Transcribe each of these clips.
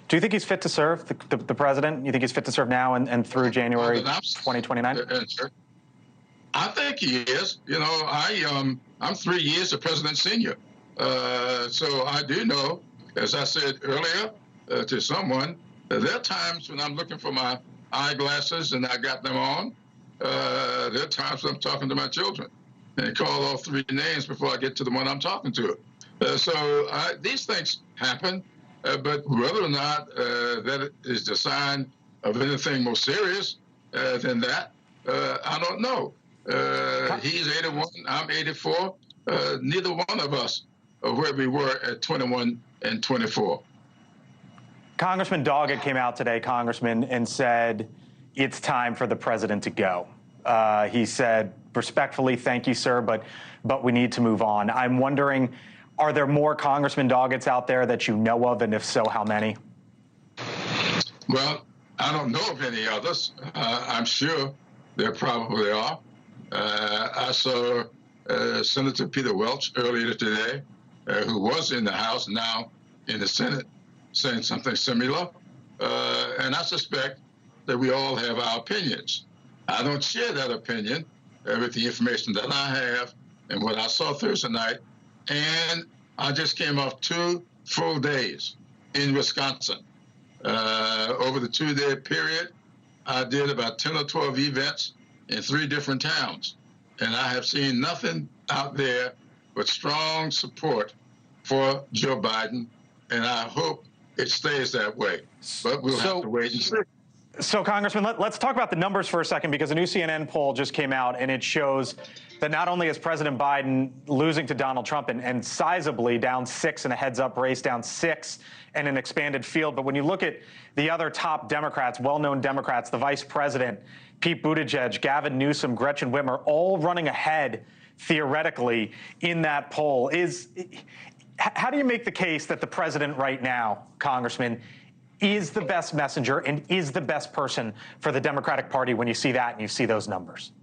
Do you think he's fit to serve, the president? You think he's fit to serve now and through January 2029? I think he is. You know, I'm 3 years the president's senior. So I do know, as I said earlier to someone, there are times when I'm looking for my eyeglasses and I got them on. There are times when I'm talking to my children and call all three names before I get to the one I'm talking to. These things happen, but whether or not that is the sign of anything more serious than that, I don't know. He's 81, I'm 84. Neither one of us are where we were at 21 and 24. Congressman Doggett came out today, Congressman, and said it's time for the president to go. He said, respectfully, thank you, sir, but we need to move on. I'm wondering, are there more Congressman Doggetts out there that you know of, and if so, how many? Well, I don't know of any others. I'm sure there probably are. I saw Senator Peter Welch earlier today, who was in the House, now in the Senate, saying something similar. And I suspect that we all have our opinions. I don't share that opinion with the information that I have and what I saw Thursday night. And I just came off 2 full days in Wisconsin. Over the 2-day period, I did about 10 or 12 events in 3 different towns. And I have seen nothing out there but strong support for Joe Biden. And I hope it stays that way. But we'll have to wait and see. So, Congressman, let's talk about the numbers for a second, because a new CNN poll just came out, and it shows that not only is President Biden losing to Donald Trump and sizably down 6 in a heads-up race, down 6 in an expanded field, but when you look at the other top Democrats, well-known Democrats, the vice president, Pete Buttigieg, Gavin Newsom, Gretchen Whitmer, all running ahead theoretically in that poll. How do you make the case that the president right now, Congressman, is the best messenger and is the best person for the Democratic Party when you see that and you see those numbers?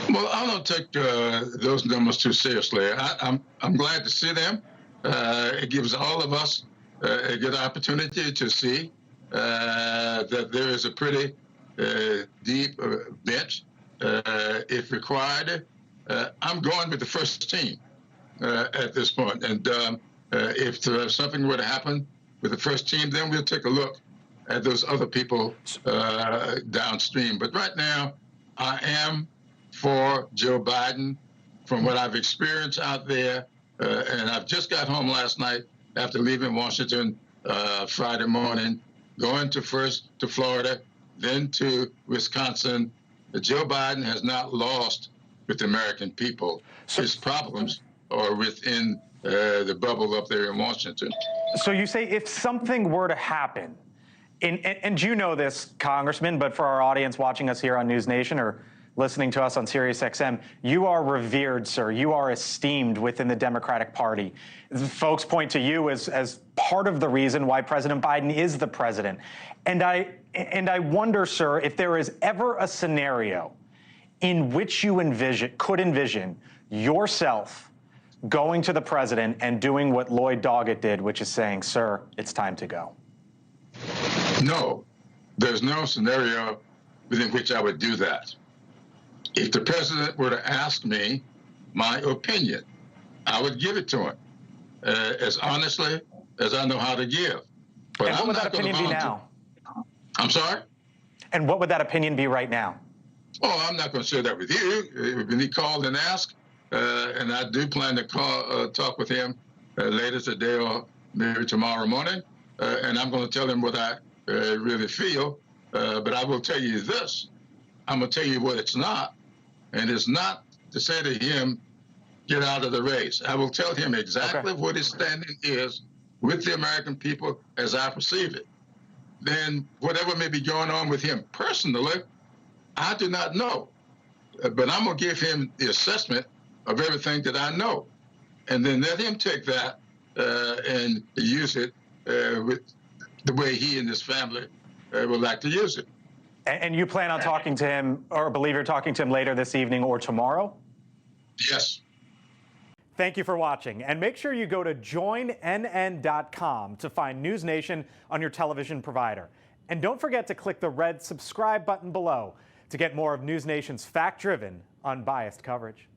Well, I don't take those numbers too seriously. I'm glad to see them. It gives all of us a good opportunity to see that there is a pretty deep bench, if required. I'm going with the first team at this point. And if something were to happen with the first team, then we'll take a look at those other people downstream. But right now, I am for Joe Biden from what I've experienced out there. And I've just got home last night after leaving Washington Friday morning, going first to Florida, then to Wisconsin. Joe Biden has not lost with the American people. His problems are within the bubble up there in Washington. So you say if something were to happen, and you know this, Congressman, but for our audience watching us here on NewsNation or listening to us on SiriusXM, you are revered, sir. You are esteemed within the Democratic Party. Folks point to you as part of the reason why President Biden is the president. And I wonder, sir, if there is ever a scenario in which you could envision yourself going to the president and doing what Lloyd Doggett did, which is saying, sir, it's time to go. No, there's no scenario within which I would do that. If the president were to ask me my opinion, I would give it to him as honestly as I know how to give. But and what would that opinion be now? I'm sorry? And what would that opinion be right now? Oh, I'm not going to share that with you. When he called and asked, and I do plan to talk with him later today or maybe tomorrow morning, and I'm going to tell him what I really feel. But I will tell you this. I'm going to tell you what it's not. And it's not to say to him, get out of the race. I will tell him exactly what his standing is with the American people as I perceive it. Then whatever may be going on with him personally, I do not know. But I'm going to give him the assessment of everything that I know. And then let him take that and use it with the way he and his family would like to use it. And you plan on talking to him, or believe you're talking to him later this evening or tomorrow? Yes. Thank you for watching, and make sure you go to joinnn.com to find NewsNation on your television provider. And don't forget to click the red subscribe button below to get more of NewsNation's fact-driven, unbiased coverage.